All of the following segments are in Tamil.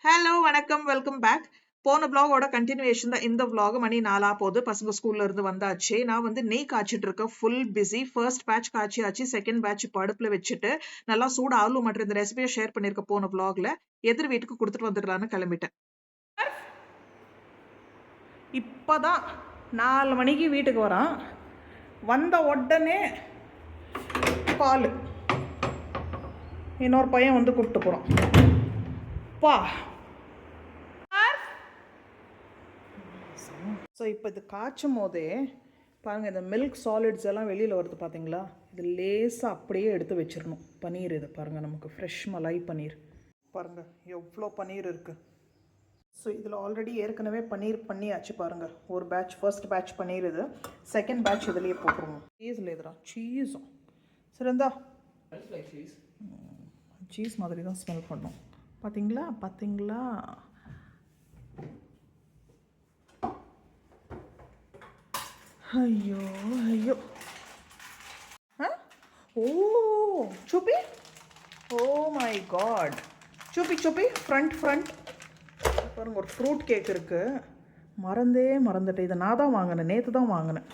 ஹலோ வணக்கம் வெல்கம் பேக். போன vlog-ஓட கண்டினியூவேஷன் தான் இந்த vlog. மணி 4 போகுது. பசங்க ஸ்கூல்ல இருந்து வந்தாச்சு. நான் வந்து நெய் காய்ச்சிட்டு இருக்கேன். Full busy. ஃபர்ஸ்ட் பேட்ச் காய்ச்சியாச்சு. செகண்ட் பேட்ச் இப்போ அடுப்புல வச்சுட்டு நல்லா சூடு ஆலு மட்டர் இந்த ரெசிபியை ஷேர் பண்ணியிருக்கேன் போன vlog-ல. எதிர் வீட்டுக்கு கொடுத்துட்டு வந்துடலான்னு கிளம்பிட்டேன். இப்போதான் 4 மணிக்கு வீட்டுக்கு வரான். வந்த உடனே பால். இன்னொரு பையன் வந்து கூப்பிட்டு போகிறான். பா ஸோ இப்போ இது காய்ச்சும் போதே பாருங்கள், இந்த மில்க் சாலிட்ஸ் எல்லாம் வெளியில் வருது பார்த்தீங்களா? இது லேசாக அப்படியே எடுத்து வச்சிடணும். பன்னீர் இது பாருங்கள், நமக்கு ஃப்ரெஷ் மலாய் பன்னீர். பாருங்கள் எவ்வளோ பன்னீர் இருக்குது. ஸோ இதில் ஆல்ரெடி ஏற்கனவே பன்னீர் பண்ணியாச்சு பாருங்கள். ஒரு பேட்ச், ஃபர்ஸ்ட் பேட்ச் பன்னீர் இது. செகண்ட் பேட்ச் இதுலேயே போட்டுருவோம். சீஸில் இதுதான் சீஸும் சரிந்தா சீஸ் மாதிரி தான் ஸ்மெல் பண்ணோம். பார்த்தீங்களா பார்த்தீங்களா? ஐயோ ஐயோ. ஓ சுப்பி, ஓ மை காட். சுப்பி சுப்பி ஃப்ரண்ட் பாருங்க, ஒரு ஃப்ரூட் கேக் இருக்குது. மறந்துட்டேன். இதை நான் தான் வாங்கினேன், நேற்று தான் வாங்கினேன்.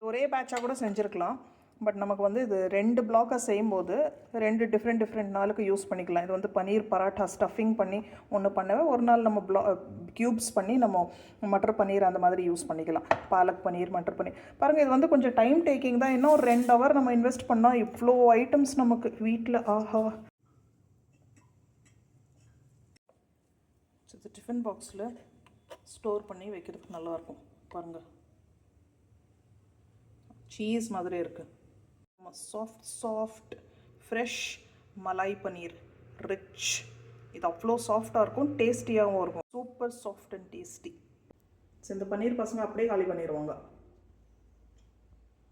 ஒரே பேட்சாக கூட செஞ்சுருக்கலாம். பட் நமக்கு வந்து இது 2 பிளாக்காக செய்யும்போது 2 டிஃப்ரெண்ட் நாளுக்கு யூஸ் பண்ணிக்கலாம். இது வந்து பன்னீர் பராட்டா ஸ்டஃபிங் பண்ணி ஒன்று பண்ணவே, ஒரு நாள் நம்ம க்யூப்ஸ் பண்ணி நம்ம மட்டர் பன்னீர் அந்த மாதிரி யூஸ் பண்ணிக்கலாம். பாலக் பன்னீர், மட்டர் பன்னீர். பாருங்கள், இது வந்து கொஞ்சம் டைம் டேக்கிங் தான். இன்னும் ஒரு 2 ஹவர் நம்ம இன்வெஸ்ட் பண்ணால் இவ்வளோ ஐட்டம்ஸ் நமக்கு வீட்டில். ஆஹா. இது டிஃபன் பாக்ஸில் ஸ்டோர் பண்ணி வைக்கிறதுக்கு நல்லாயிருக்கும். பாருங்கள், சீஸ் மாதிரி இருக்குது. சாஃப்ட் ஃப்ரெஷ் மலாய் பன்னீர், ரிச். இது அவ்வளோ சாஃப்டாக இருக்கும், டேஸ்டியாகவும் இருக்கும். Super soft and tasty. So இந்த பன்னீர் பசங்க அப்படியே காலி பண்ணிடுவாங்க.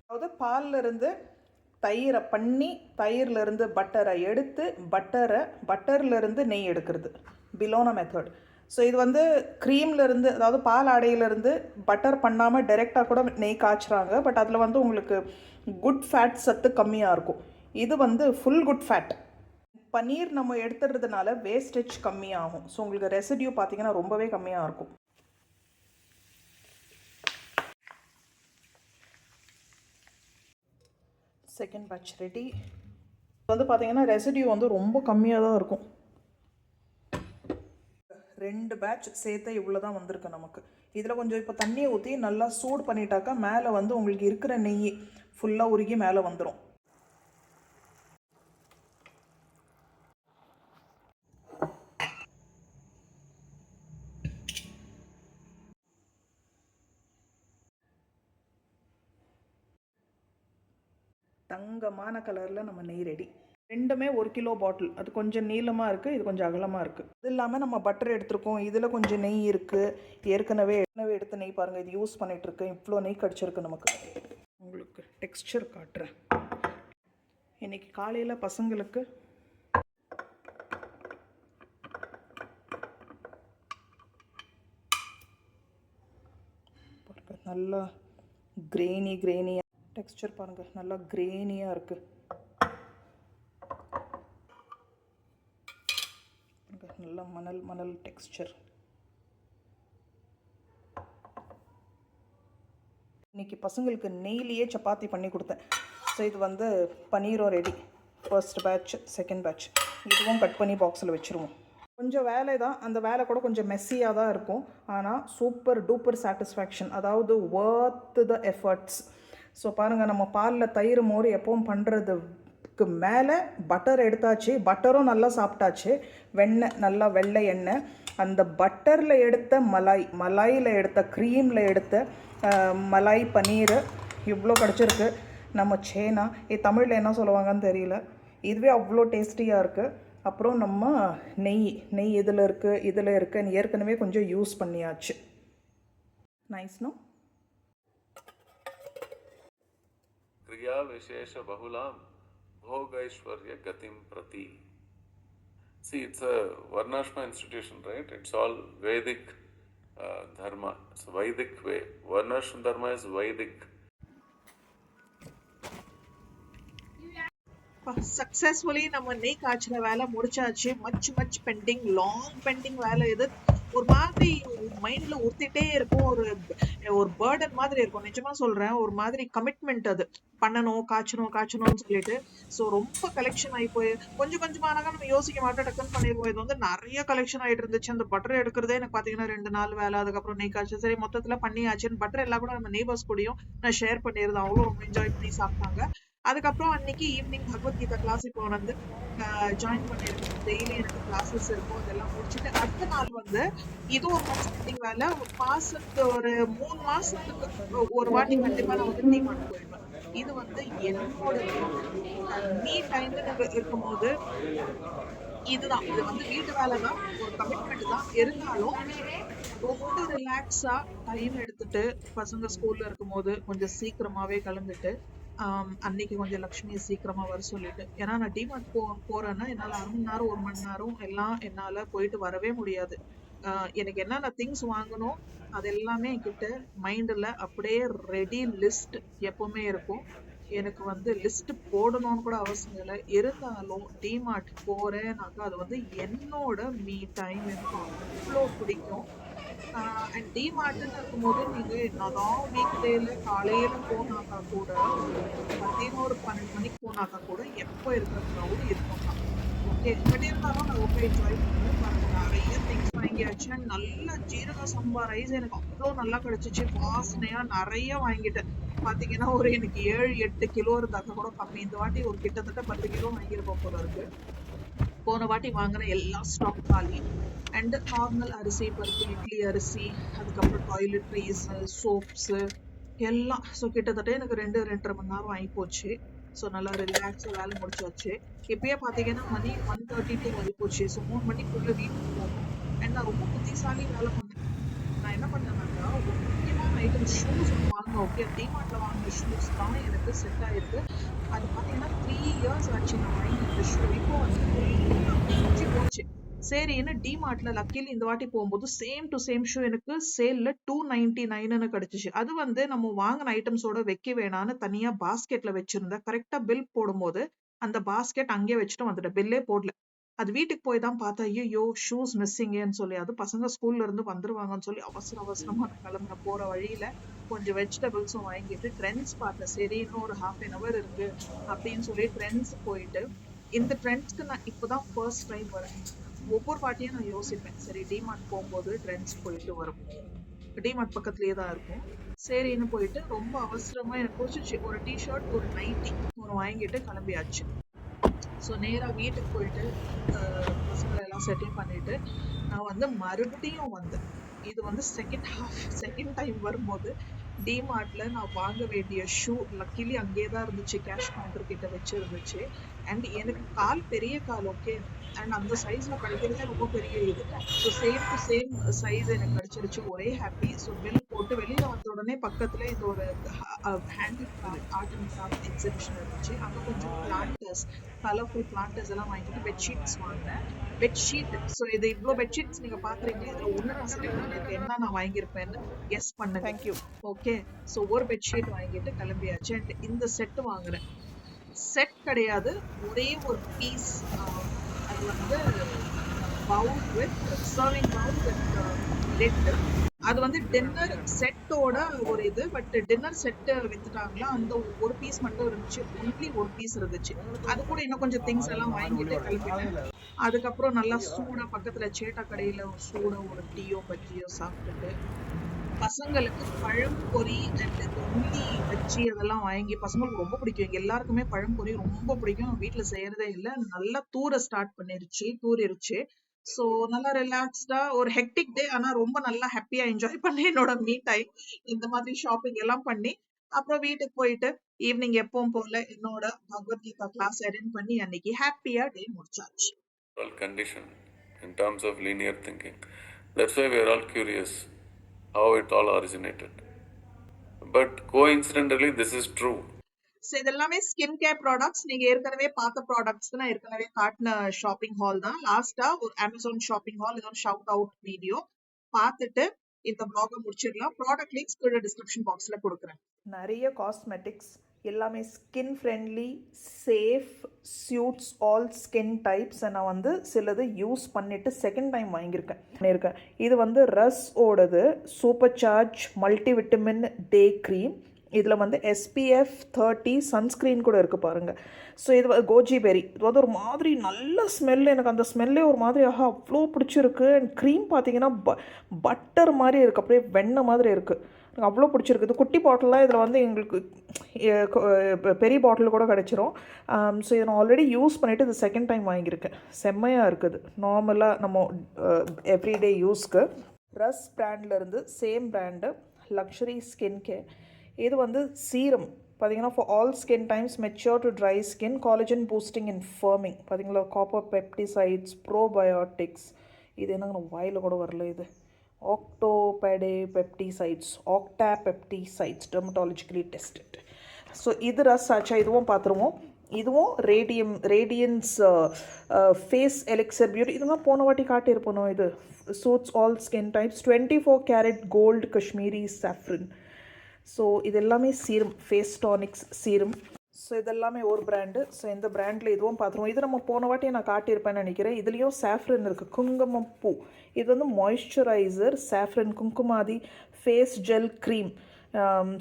அதாவது பாலில் இருந்து தயிரை பண்ணி, தயிர்லேருந்து பட்டரை எடுத்து, பட்டர்லேருந்து நெய் எடுக்கிறது பிலோனா மெத்தட். ஸோ இது வந்து க்ரீம்லேருந்து, அதாவது பால் ஆடையிலேருந்து பட்டர் பண்ணாமல் டைரெக்டாக கூட நெய் காய்ச்சுறாங்க. பட் அதில் வந்து உங்களுக்கு குட் ஃபேட் சத்து கம்மியாக இருக்கும். இது வந்து ஃபுல் குட் ஃபேட். பன்னீர் நம்ம எடுத்துடுறதுனால வேஸ்டேஜ் கம்மியாகும். ஸோ உங்களுக்கு ரெசிடியூ பார்த்தீங்கன்னா ரொம்பவே கம்மியாக இருக்கும். Second batch ready. வந்து பார்த்தீங்கன்னா ரெசிடியூ வந்து ரொம்ப கம்மியாக தான் இருக்கும். 2 பேட்ச் சேர்த்து இவ்வளோ தான் வந்திருக்கு நமக்கு. இதில் கொஞ்சம் இப்போ தண்ணியை ஊற்றி நல்லா சூடு பண்ணிட்டாக்கா மேலே வந்து உங்களுக்கு இருக்கிற நெய் ஃபுல்லாக உருகி மேலே வந்துடும். தங்கமான கலரில் நம்ம நெய் ரெடி. ரெண்டுமே 1 கிலோ பாட்டில். அது கொஞ்சம் நீளமாக இருக்குது, இது கொஞ்சம் அகலமாக இருக்குது. இது இல்லாமல் நம்ம பட்டர் எடுத்துருக்கோம். இதில் கொஞ்சம் நெய் இருக்குது. ஏற்கனவே எடுத்த நெய் பாருங்கள், இது யூஸ் பண்ணிகிட்ருக்கேன். இவ்வளோ நெய் கிடச்சிருக்கு நமக்கு. உங்களுக்கு டெக்ஸ்சர் காட்டுறேன். இன்றைக்கி காலையில் பசங்களுக்கு பாருங்கள், நல்லா கிரேனியாக டெக்ஸ்சர் பாருங்கள், நல்லா கிரேனியாக இருக்குது. நல்லா மணல் டெக்ஸ்சர். இன்றைக்கி பசங்களுக்கு நெய்லியே சப்பாத்தி பண்ணி கொடுத்தேன். ஸோ இது வந்து பன்னீரும் ready. First batch, second batch. இதுவும் கட் பண்ணி பாக்ஸில் வச்சுருவோம். கொஞ்சம் வேலை தான், அந்த வேலை கூட கொஞ்சம் மெஸ்ஸியாக தான் இருக்கும். ஆனால் சூப்பர் டூப்பர் சாட்டிஸ்ஃபேக்ஷன், அதாவது வொர்த் த எஃபர்ட்ஸ். ஸோ பாருங்கள், நம்ம பாலில் தயிர் மோர் எப்பவும் பண்ணுறதுக்கு மேலே பட்டர் எடுத்தாச்சு. பட்டரும் நல்லா சாப்பிட்டாச்சு. வெண்ணெய், நல்லா வெள்ளை எண்ணெய். அந்த பட்டரில் எடுத்த மலாயில் எடுத்த, க்ரீமில் எடுத்த மலாய் பன்னீர் இவ்வளோ கிடச்சிருக்கு. நம்ம சேனா தமிழில் என்ன சொல்லுவாங்கன்னு தெரியல. இதுவே அவ்வளோ டேஸ்டியாக இருக்குது. அப்புறம் நம்ம நெய் இதில் இருக்குன்னு ஏற்கனவே கொஞ்சம் யூஸ் பண்ணியாச்சு. நைஸ்னோ. क्रिया विशेष बहुलाम भोगैश्वर्य गतिम प्रति. See, it's a Varnashma institution, right? It's all Vedic dharma. It's a Vedic way. Varnashma dharma is Vedic. Successfully நம்ம நெய் காய்ச்சின வேலை முடிச்சாச்சு. மச் பெண்டிங், லாங் பெண்டிங் வேலை இது. ஒரு மாதிரி மைண்ட்ல உறுத்திட்டே இருக்கும். ஒரு பேர்டன் மாதிரி இருக்கும். நிஜமா சொல்றேன். ஒரு மாதிரி கமிட்மெண்ட் அது. பண்ணணும், காய்ச்சணும்னு சொல்லிட்டு. ஸோ ரொம்ப கலெக்ஷன் ஆகி போய் கொஞ்சம் கொஞ்சமானாக நம்ம யோசிக்க மாட்டோம், டக்குன்னு பண்ணிடுவோம். இது வந்து நிறைய கலெக்ஷன் ஆயிட்டு இருந்துச்சு. அந்த பட்டர் எடுக்கிறதே எனக்கு பாத்தீங்கன்னா 2 நாள் வேலை. அதுக்கப்புறம் நெய் காய்ச்சி சரி மொத்தத்துல பண்ணியாச்சுன்னு பட்டர் எல்லாம் கூட நம்ம நெய்பர்ஸ் கூடயும் நான் ஷேர் பண்ணியிருந்தேன். அவங்களும் ரொம்ப என்ஜாய் பண்ணி சாப்பிட்டாங்க. அதுக்கப்புறம் அன்னைக்கு ஈவினிங் பகவத்கீதா கிளாஸ் இப்போ வந்து ஜாயின் பண்ணிருக்கேன். டெய்லி எனக்கு கிளாஸஸ் இருக்கும். அதெல்லாம் முடிச்சுட்டு அடுத்த நாள் வந்து இது ஒரு மச் வேலை. மாசத்துக்கு ஒரு 3 மாசத்துக்கு ஒரு வாட்டி கண்டிப்பா நான் வந்து டீ மார்ட் போயிடுவேன். இது வந்து என்னோட மீ டைம் இருக்கும்போது இதுதான். இது வந்து வீட்டு வேலை தான், ஒரு கமிட்மெண்ட் தான். இருந்தாலும் ரொம்ப ரிலாக்ஸா டைம் எடுத்துட்டு பசங்க ஸ்கூல்ல இருக்கும்போது கொஞ்சம் சீக்கிரமாவே கிளம்பிட்டு அன்னைக்கு கொஞ்சம் லக்ஷ்மியை சீக்கிரமா வர சொல்லிட்டு, ஏன்னா நான் டிமார்ட் போறேன்னா என்னால 1/2 மணி நேரம் 1 மணி நேரம் எல்லாம் என்னால போயிட்டு வரவே முடியாது. எனக்கு என்னென்ன திங்ஸ் வாங்கணும் அது எல்லாமே என்கிட்ட மைண்ட்ல அப்படியே ரெடி லிஸ்ட் எப்பவுமே இருக்கும். எனக்கு வந்து லிஸ்ட் போடணும்னு கூட அவசியம் இல்லை. இருந்தாலும் டிமார்ட் போறேன்னாக்கா அது வந்து என்னோட மீ டைம். எனக்கு அவ்வளோ பிடிக்கும். அண்ட் டிமார்ட்னு இருக்கும்போது நீங்க என்னதான் வீக் டேல காலையில போனாக்கா கூட, மத்தியானம் 12 மணிக்கு போனாக்கா கூட எப்போ இருக்கிற க்ரௌட் இருக்கும் தான். ஓகே, பட் இருந்தாலும் நான் ரொம்ப என்ஜாய் பண்ணுவேன். பாருங்க, நிறைய திங்ஸ் வாங்கியாச்சு. அண்ட் நல்ல ஜீரக சம்பா ரைஸ் எனக்கு அவ்வளோ நல்லா கிடைச்சிச்சு. வாசனையா நிறைய வாங்கிட்டேன். பாத்தீங்கன்னா ஒரு எனக்கு 7-8 கிலோ இருந்தாக்க கூட கம்மி. இந்த வாட்டி ஒரு கிட்டத்தட்ட 10 கிலோ வாங்கியிருப்போம் போல இருக்கு. போன வாட்டி வாங்குற எல்லா ஸ்டாக் காலி. அண்ட் நார்மல் அரிசி பருப்பு, இட்லி அரிசி, அதுக்கப்புறம் டாய்லெட்ரிஸ், சோப்ஸ் எல்லாம். ஸோ கிட்டத்தட்ட எனக்கு 2-2.5 மணி நேரம் ஆகி போச்சு. ஸோ நல்லா ரிலாக்ஸா வேலை முடிச்சாச்சு. இப்பயே பாத்தீங்கன்னா மணி 1:32 ஆகி போச்சு. ஸோ 3 மணிக்குள்ள வீட்டுக்கு போகணும். அண்ட் நான் ரொம்ப புத்திசாலி வேலை பண்ணேன். நான் என்ன பண்ணேன்னாக்கா, ஒரு முக்கியமான ஐட்டம் ஷூஸ் ஒன்று வாங்கினேன். ஓகே, டிமார்ட்ல வாங்கின ஷூஸ் தான் எனக்கு செட் ஆயிருக்கு. அது பாத்தீங்கன்னா 3 இயர்ஸ் ஆச்சு நான் வாங்கி இந்த ஷூ. இப்போ வந்து பிஞ்சு போச்சு. சரின்னு டிமார்ட்ல லக்கிலி இந்த வாட்டி போகும்போது சேம் டு சேம் ஷூ எனக்கு சேல்ல 299 கிடைச்சிச்சு. அது வந்து நம்ம வாங்கின ஐட்டம்ஸோட வைக்க வேணான்னு தனியா பாஸ்கெட்ல வச்சிருந்தேன். கரெக்டா பில் போடும்போது அந்த பாஸ்கெட் அங்கேயே வச்சுட்டு வந்துட்டேன். பில்லே போடல. அது வீட்டுக்கு போய் தான் பார்த்தா, ஐயோ ஷூஸ் மிஸ்ஸிங்கன்னு சொல்லி, அது பசங்க ஸ்கூல்ல இருந்து வந்துருவாங்கன்னு சொல்லி அவசரமா நான் கிளம்புன. போற வழியில கொஞ்சம் வெஜிடபிள்ஸும் வாங்கிட்டு ட்ரெண்ட்ஸ் பார்த்தேன். சரி இன்னும் ஒரு 1/2 an hour இருக்கு அப்படின்னு சொல்லி ட்ரெண்ட்ஸ் போயிட்டு, இந்த ட்ரெண்ட்ஸ்க்கு நான் இப்போதான் ஃபர்ஸ்ட் டைம் வரேன். ஒவ்வொரு வாட்டியும் நான் யோசிப்பேன், சரி டிமார்ட் போகும்போது ட்ரெண்ட்ஸ் போயிட்டு வரும். டிமார்ட் பக்கத்துலயே தான் இருக்கும். சரின்னு போயிட்டு ரொம்ப அவசரமா எனக்கு பிடிச்சிச்சு. ஒரு டிஷர்ட், ஒரு நைட்டி ஒன்று வாங்கிட்டு கிளம்பியாச்சு. ஸோ நேரா வீட்டுக்கு போயிட்டு பசங்களை எல்லாம் செட்டில் பண்ணிட்டு நான் வந்து மறுபடியும் வந்தேன். இது வந்து செகண்ட் டைம் வரும்போது டிமார்ட்ல நான் வாங்க வேண்டிய ஷூ லக்கிலி அங்கேயே தான் இருந்துச்சு. கேஷ் கவுண்டர் கிட்ட வச்சிருந்துச்சு. அண்ட் எனக்கு கால் பெரிய கால். ஓகே, அண்ட் அந்த சைஸ்ல கிடைக்கிறதே ரொம்ப பெரிய இது. So same to same size எனக்கு கிடைச்சிருச்சு. ஒரே ஹாப்பி. ஸோ பில் போட்டு வெளியில வந்த உடனே பக்கத்துல இந்த ஒரு handicraft art and craft exhibition இருந்துச்சு. அங்க கொஞ்சம் பிளான்டர்ஸ், கலர்ஃபுல் பிளான்டர்ஸ் எல்லாம் வாங்கிட்டு பெட்ஷீட்ஸ் வாங்கினேன். பெட்ஷீட். ஸோ இது இவ்வளோ பெட்ஷீட்ஸ் நீங்க பாக்குறீங்க. இதுல ஒண்ணு நான் செலக்ட் பண்ணிருக்கேன். என்ன நான் வாங்கியிருப்பேன்னு கெஸ் பண்ணுங்க. தேங்க்யூ. ஓகே, ஸோ ஒரு பெட்ஷீட் வாங்கிட்டு கிளம்பியாச்சு. அண்ட் இந்த செட் வாங்குறேன். செட் கிடையாது, ஒரே ஒரு பீஸ். அது வந்து bowl with serving bowl with lid. அது வந்து டின்னர் செட்டோட ஒரு இது. பட் டின்னர் செட் வித்துட்டாங்களா, அந்த ஒரு பீஸ் மட்டும் இருந்துச்சு. ஒன்லி ஒரு பீஸ் இருந்துச்சு. அது கூட இன்னும் கொஞ்சம் திங்ஸ் எல்லாம் வாங்கிட்டு கிளம்பிட்டேன். அதுக்கப்புறம் நல்லா சூடா பக்கத்துல சேட்டா கடையில சூடா ஒரு டீயோ பஜ்ஜியோ சாப்பிட்டுட்டு பசங்களுக்கு பழம் பொரி அண்ட் உள்ளி வச்சு அதெல்லாம் வாங்கி, பசங்களுக்கு ரொம்ப பிடிக்கும். எங்க எல்லாருக்குமே பழம் பொரி ரொம்ப பிடிக்கும். வீட்டுல செய்யறதே இல்ல. நல்லா தூரிருச்சு. சோ நல்லா ரிலாக்ஸ்டா ஒரு ஹெக்டிக் டே, ஆனா ரொம்ப நல்லா ஹாப்பியா என்ஜாய் பண்ணேன் என்னோட மீ டைம். இந்த மாதிரி ஷாப்பிங் எல்லாம் பண்ணி அப்புறம் வீட்டுக்கு போயிட்டு ஈவினிங் எப்பவும் போல என்னோட பகவத்கீதா கிளாஸ் அட்டென்ட் பண்ணி அன்னைக்கு ஹாப்பியா டே முடிச்சாச்சு. Condition in terms of linear thinking. That's why we are all curious how it all originated. But coincidentally, this is true. So இதெல்லாமே ஸ்கின் கேர் ப்ராடக்ட்ஸ். நீங்க ஏற்கனவே பார்த்த ப்ராடக்ட்ஸ் நான் ஏற்கனவே காட்டின ஷாப்பிங் ஹால் தான். லாஸ்டா ஒரு அமேசான் ஷாப்பிங் ஹால், இது ஒரு ஷவுட் அவுட் வீடியோ பார்த்துட்டு இந்த ப்ளாக முடிச்சிடலாம். ப்ராடக்ட் லிங்க்ஸ் கீழே டிஸ்கிரிப்ஷன் பாக்ஸ்ல கொடுக்குறேன். நிறைய காஸ்மெட்டிக்ஸ் எல்லாமே skin friendly, safe, suits all skin types. நான் வந்து சிலது யூஸ் பண்ணிவிட்டு செகண்ட் டைம் வாங்கியிருக்கேன். இது வந்து ரஸ்ஸோடது super charge multivitamin day cream. இதில் வந்து SPF 30 சன்ஸ்க்ரீன் கூட இருக்குது பாருங்கள். ஸோ இது கோஜி பெரி. இது வந்து ஒரு மாதிரி நல்ல ஸ்மெல். எனக்கு அந்த ஸ்மெல்லே ஒரு மாதிரி அவ்வளோ பிடிச்சிருக்கு. அண்ட் க்ரீம் பார்த்தீங்கன்னா பட்டர் மாதிரி இருக்குது, அப்படியே வெண்ணெய் மாதிரி இருக்குது. எனக்கு அவ்வளோ பிடிச்சிருக்கு. இது குட்டி பாட்டிலாம் இதில் வந்து எங்களுக்கு பெரிய பாட்டில் கூட கிடச்சிரும். ஸோ இதை நான் ஆல்ரெடி யூஸ் பண்ணிவிட்டு இது செகண்ட் டைம் வாங்கியிருக்கேன். செம்மையாக இருக்குது. நார்மலாக நம்ம எவ்ரிடே யூஸ்க்கு. ரஸ் பிராண்ட்லேருந்து same brand luxury skin care. இது வந்து சீரம் பார்த்தீங்கன்னா for all skin times, mature to dry skin, collagen boosting and firming. பார்த்தீங்களா, காப்பர் பெப்டிசைட்ஸ், ப்ரோபயோட்டிக்ஸ். இது என்னங்க வாயில் கூட வரல. இது ஆக்டோபெப்டிசைட்ஸ், ஆக்டாபெப்டிசைட்ஸ், டெர்மட்டாலஜிக்கலி டெஸ்டட். ஸோ இது ரஸ் ஆச்சா, இதுவும் பார்த்துருவோம். இதுவும் ரேடியன்ஸ் ஃபேஸ் எலிக்சர் பியூட்டி. இதெல்லாம் போன வாட்டி காட்டியிருப்போம். இது suits all skin types, 24 carat gold Kashmiri saffron. So இது எல்லாமே serum, face tonics serum. So இதெல்லாமே ஒரு பிராண்டு. ஸோ இந்த பிராண்டில் இதுவும் பார்த்துருவோம். இது நம்ம போன வாட்டி நான் காட்டியிருப்பேன்னு நினைக்கிறேன். இதுலேயும் சாஃப்ரன் இருக்குது, குங்குமம் பூ. இது வந்து moisturiser, saffron Kumkumadi face gel cream,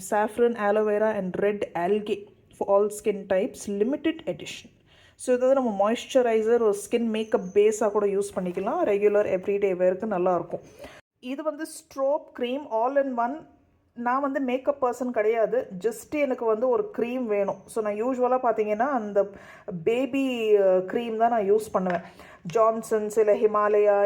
saffron aloe vera and red algae for all skin types, limited edition. So இது வந்து நம்ம மாய்ஸ்சரைசர், ஒரு ஸ்கின் மேக்கப் பேஸாக கூட யூஸ் பண்ணிக்கலாம். ரெகுலர் எவ்ரிடே வேருக்கு நல்லாயிருக்கும். இது வந்து strobe cream, all in one. நான் வந்து மேக்கப் பர்சன் கிடையாது, ஜஸ்ட்டு எனக்கு வந்து ஒரு க்ரீம் வேணும். ஸோ நான் யூஸ்வலாக பார்த்தீங்கன்னா அந்த பேபி க்ரீம் தான் நான் யூஸ் பண்ணுவேன். ஜான்சன்ஸ் இல்லை ஹிமாலயா,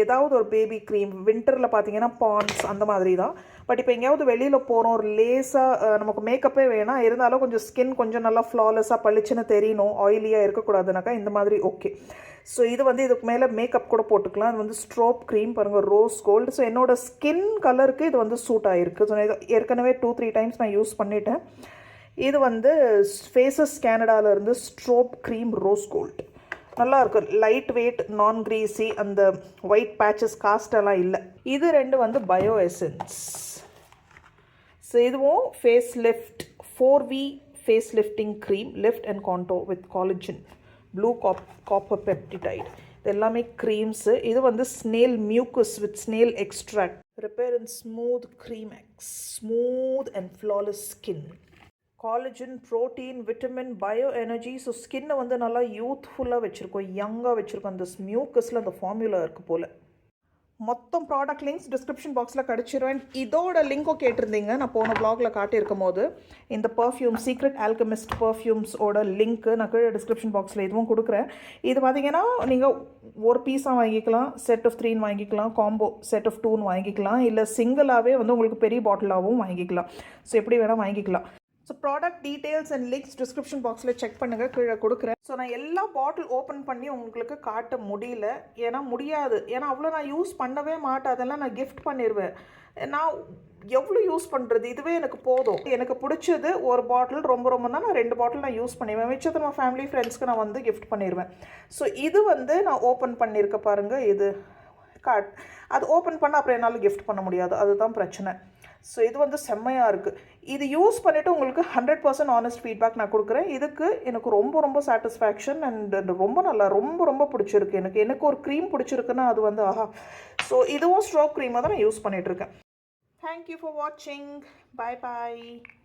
ஏதாவது ஒரு பேபி க்ரீம். வின்டரில் பார்த்தீங்கன்னா பாண்ட்ஸ் அந்த மாதிரி தான். பட் இப்போ எங்கேயாவது வெளியில் போகிறோம், ஒரு லேஸாக நமக்கு மேக்கப்பே வேணாம், இருந்தாலும் கொஞ்சம் ஸ்கின் கொஞ்சம் நல்லா ஃப்ளாலெஸ்ஸாக பளிச்சுன்னு தெரியணும், ஆயிலியாக இருக்கக்கூடாதுனாக்கா இந்த மாதிரி ஓகே. ஸோ இது வந்து இதுக்கு மேலே மேக்கப் கூட போட்டுக்கலாம். இது வந்து ஸ்ட்ரோப் க்ரீம் பாருங்கள், ரோஸ் கோல்டு. ஸோ என்னோடய ஸ்கின் கலருக்கு இது வந்து சூட் ஆகிருக்கு. ஸோ ஏற்கனவே 2-3 டைம்ஸ் நான் யூஸ் பண்ணிட்டேன். இது வந்து ஃபேஸஸ் கேனடாவிலேருந்து ஸ்ட்ரோப் க்ரீம் ரோஸ் கோல்டு. நல்லா இருக்கும், லைட் வெயிட், நான் க்ரீஸி, அந்த ஒயிட் பேச்சஸ் காஸ்டெல்லாம் இல்லை. இது ரெண்டு வந்து பயோ எசன்ஸ். ஸோ இதுவும் face lift 4V face lifting cream, lift and contour with collagen, blue copper peptide. இது எல்லாமே க்ரீம்ஸு. இது வந்து snail mucus with snail extract, repair and smooth cream X, smooth and flawless skin, collagen, protein, vitamin, bio energy. So ஸ்கின்னை வந்து நல்லா யூத்ஃபுல்லாக வச்சுருக்கோம், யங்காக வச்சுருக்கோம். அந்த மியூக்கஸில் அந்த ஃபார்முலா இருக்குது போல். மொத்தம் ப்ராடக்ட் லிங்க்ஸ் டிஸ்கிரிப்ஷன் பாக்ஸில் கிடச்சிரும். இதோட லிங்க்கும் கேட்டிருந்தீங்க நான் போன ப்ளாகில் காட்டியிருக்கும் போது. இந்த பர்ஃப்யூம் சீக்ரெட் ஆல்கெமிஸ்ட் பர்ஃப்யூம்ஸோட லிங்க்கு நான் கீழே டிஸ்கிரிப்ஷன் பாக்ஸில் இதுவும் கொடுக்குறேன். இது பார்த்தீங்கன்னா நீங்கள் ஒரு பீஸாக வாங்கிக்கலாம், செட் ஆஃப் 3 வாங்கிக்கலாம், காம்போ செட் ஆஃப் 2 வாங்கிக்கலாம், இல்லை சிங்கிளாகவே வந்து உங்களுக்கு பெரிய பாட்டிலாகவும் வாங்கிக்கலாம். ஸோ எப்படி வேணால் வாங்கிக்கலாம். So product details and links description பாக்ஸில் செக் பண்ணுங்கள், கீழே கொடுக்குறேன். ஸோ நான் எல்லா பாட்டில் ஓப்பன் பண்ணி உங்களுக்கு காட்ட முடியல, முடியாது. ஏன்னா அவ்வளோ நான் யூஸ் பண்ணவே மாட்டேன், அதெல்லாம் நான் கிஃப்ட் பண்ணிடுவேன். நான் எவ்வளோ யூஸ் பண்ணுறது, இதுவே எனக்கு போதும். எனக்கு பிடிச்சது ஒரு பாட்டில், ரொம்ப தான் நான் 2 பாட்டில் நான் யூஸ் பண்ணிடுவேன். மிச்சத்தை நம்ம ஃபேமிலி ஃப்ரெண்ட்ஸ்க்கு நான் வந்து கிஃப்ட் பண்ணிடுவேன். ஸோ இது வந்து நான் ஓப்பன் பண்ணியிருக்க பாருங்கள், இது அது ஓப்பன் பண்ண அப்புறம் என்னால் கிஃப்ட் பண்ண முடியாது, அதுதான் பிரச்சனை. ஸோ இது வந்து செம்மையாக இருக்குது. இது யூஸ் பண்ணிவிட்டு உங்களுக்கு 100% ஆனஸ்ட் ஃபீட்பேக் நான் கொடுக்குறேன். இதுக்கு எனக்கு ரொம்ப சாட்டிஸ்ஃபேக்ஷன் அண்ட் ரொம்ப நல்லா ரொம்ப பிடிச்சிருக்கு. எனக்கு ஒரு க்ரீம் பிடிச்சிருக்குன்னா அது வந்து ஆஹா. ஸோ இதுவும் ஸ்ட்ரோக் க்ரீமாக தான் நான் யூஸ் பண்ணிகிட்ருக்கேன். தேங்க்யூ ஃபார் வாட்சிங். பாய்.